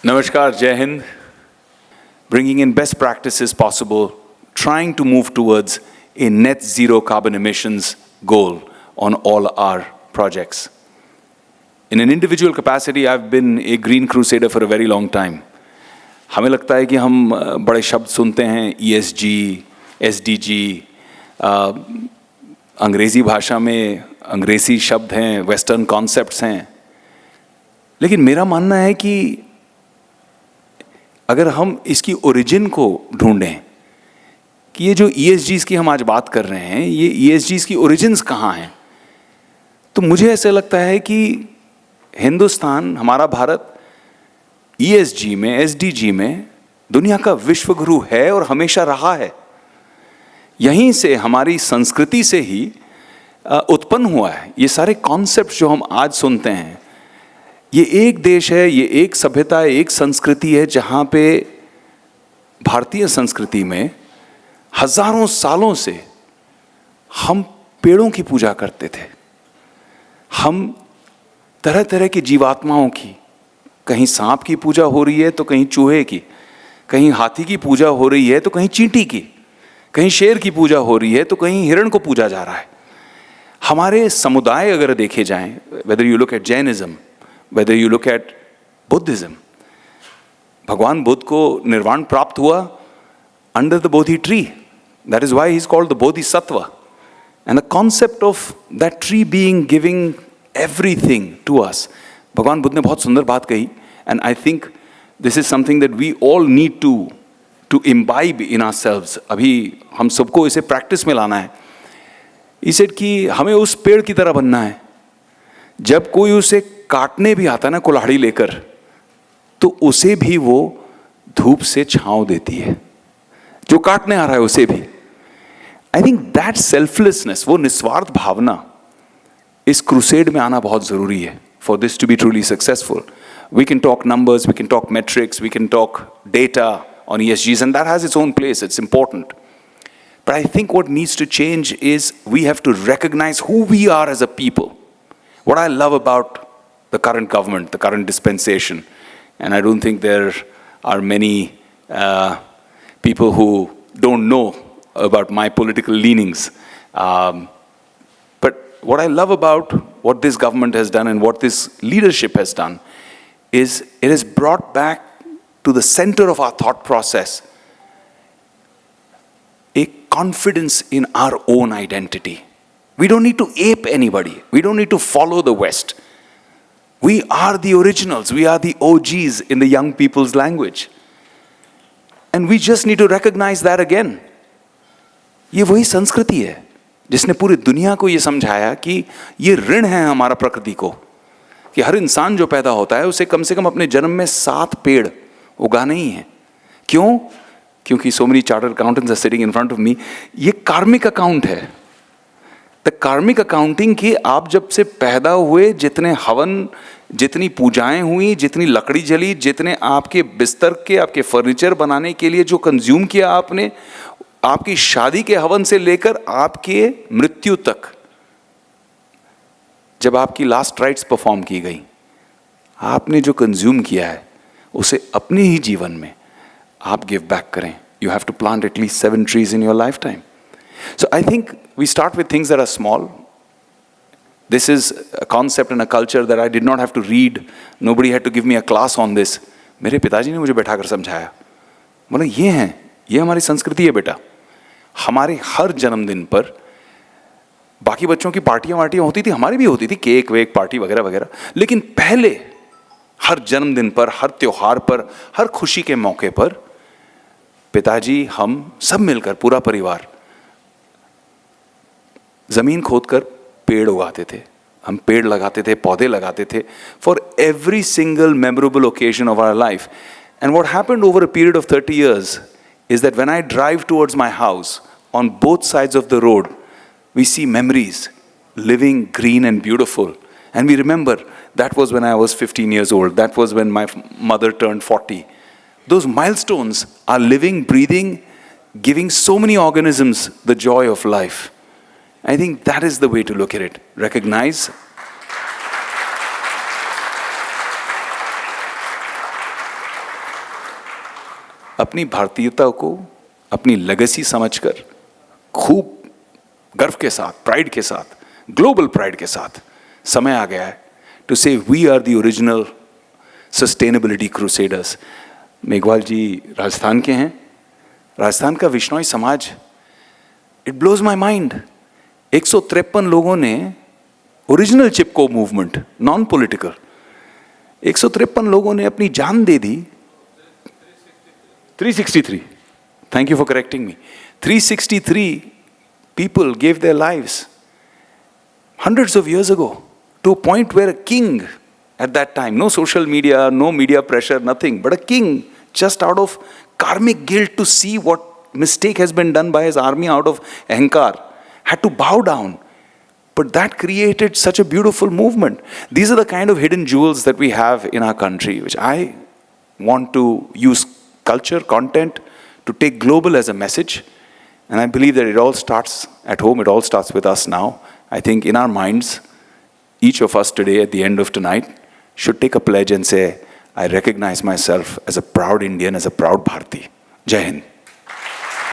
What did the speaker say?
Namaskar, Jai Hind. Bringing in best practices possible, trying to move towards a net zero carbon emissions goal on all our projects. In an individual capacity, I've been a green crusader for a very long time. हमें लगता है कि हम बड़े शब्द सुनते हैं, ESG, SDG, अंग्रेज़ी भाषा में अंग्रेज़ी शब्द हैं, वेस्टर्न कॉन्सेप्ट्स हैं. लेकिन मेरा मानना है कि अगर हम इसकी ओरिजिन को ढूंढें कि ये जो ESGs की हम आज बात कर रहे हैं, ये ESGs की ओरिजिन्स कहाँ हैं, तो मुझे ऐसा लगता है कि हिंदुस्तान, हमारा भारत ESG में, SDG में दुनिया का विश्व गुरु है और हमेशा रहा है. यहीं से हमारी संस्कृति से ही उत्पन्न हुआ है. ये सारे कॉन्सेप्ट जो हम आज सुनते हैं, ये एक देश है, ये एक सभ्यता है, एक संस्कृति है जहाँ पे भारतीय संस्कृति में हजारों सालों से हम पेड़ों की पूजा करते थे. हम तरह तरह की जीवात्माओं की, कहीं सांप की पूजा हो रही है तो कहीं चूहे की, कहीं हाथी की पूजा हो रही है तो कहीं चींटी की, कहीं शेर की पूजा हो रही है तो कहीं हिरण को पूजा जा रहा है. हमारे समुदाय अगर देखे जाएं, whether you look at Jainism, whether you look at Buddhism, भगवान बुद्ध को निर्वाण प्राप्त हुआ under the bodhi tree. That is why he is called the Bodhisattva. And the concept of that tree being giving everything to us. भगवान बुद्ध ने बहुत सुंदर बात कही, and I think this is something that we all need to imbibe in ourselves. अभी हम सबको इसे प्रैक्टिस में लाना है. इसे कि हमें उस पेड़ की तरह बनना है. जब कोई उसे काटने भी आता है ना कुल्हाड़ी लेकर, तो उसे भी वो धूप से छांव देती है, जो काटने आ रहा है उसे भी. आई थिंक दैट सेल्फलेसनेस, वो निस्वार्थ भावना, इस क्रूसेड में आना बहुत जरूरी है for this to be truly successful. We can talk numbers, we can talk metrics, we can talk data on ESGs, and that has its own place, it's important. But I think what needs to change is we have to recognize who we are as a people. What I love about the current government, the current dispensation, and I don't think there are many people who don't know about my political leanings. But what I love about what this government has done and what this leadership has done is it has brought back to the center of our thought process a confidence in our own identity. We don't need to ape anybody. We don't need to follow the West. We are the originals. We are the OGs in the young people's language. And we just need to recognize that again. ये वही संस्कृति है जिसने पूरी दुनिया को ये समझाया कि ये ऋण है हमारा प्रकृति को, कि हर इंसान जो पैदा होता है उसे कम से कम अपने जन्म में 7 पेड़ उगाने ही है. क्यों? क्योंकि so many chartered accountants are sitting in front of me. ये कार्मिक अकाउंट है. द कार्मिक अकाउंटिंग की आप जब से पैदा हुए, जितने हवन, जितनी पूजाएं हुई, जितनी लकड़ी जली, जितने आपके बिस्तर के, आपके फर्नीचर बनाने के लिए जो कंज्यूम किया आपने, आपकी शादी के हवन से लेकर आपके मृत्यु तक, जब आपकी लास्ट राइट्स परफॉर्म की गई, आपने जो कंज्यूम किया है उसे अपने ही जीवन में आप गिव बैक करें. You have to plant at least 7 trees in your life So I think we start with things that are small. This is a concept and a culture that I did not have to read. Nobody had to give me a class on this. मेरे पिताजी ने मुझे बैठाकर समझाया. बोला ये हैं, ये हमारी संस्कृति है बेटा. हमारे हर जन्मदिन पर, बाकी बच्चों की पार्टियां होती थी, हमारी भी होती थी, केक वेक पार्टी वगैरह वगैरह, लेकिन पहले हर जन्मदिन पर, हर त्योहार पर, हर खुशी के मौके पर पिताजी, हम सब मिलकर, पूरा परिवार, जमीन खोदकर पेड़ उगाते थे. हम पेड़ लगाते थे, पौधे लगाते थे for every single memorable occasion of our life. And what happened over a period of 30 years is that when I drive towards my house, on both sides of the road, we see memories, living, green and beautiful. And we remember, that was when I was 15 years old, that was when my mother turned 40. Those milestones are living, breathing, giving so many organisms the joy of life. I think that is the way to look at it. Recognize अपनी भारतीयता को अपनी legacy समझकर खूब गर्व के साथ, pride के साथ, ग्लोबल प्राइड के साथ समय आ गया है to say we are the original sustainability crusaders. Meghwal ji Rajasthan के हैं। राजस्थान का विश्नोई समाज, इट ब्लोज माई माइंड। 153 लोगों ने ओरिजिनल चिपको मूवमेंट, नॉन पॉलिटिकल, 153 लोगों ने अपनी जान दे दी। 363, thank you for correcting me. 363 people gave their lives hundreds of years ago to a point where a king at that time, no social media, no media pressure, nothing, but a king, just out of karmic guilt to see what mistake has been done by his army out of ahankar, had to bow down. But that created such a beautiful movement. These are the kind of hidden jewels that we have in our country, which I want to use culture, content, to take global as a message. And I believe that it all starts at home, it all starts with us now. I think in our minds, each of us today at the end of tonight should take a pledge and say, I recognize myself as a proud Indian, as a proud Bharati. Jai Hind.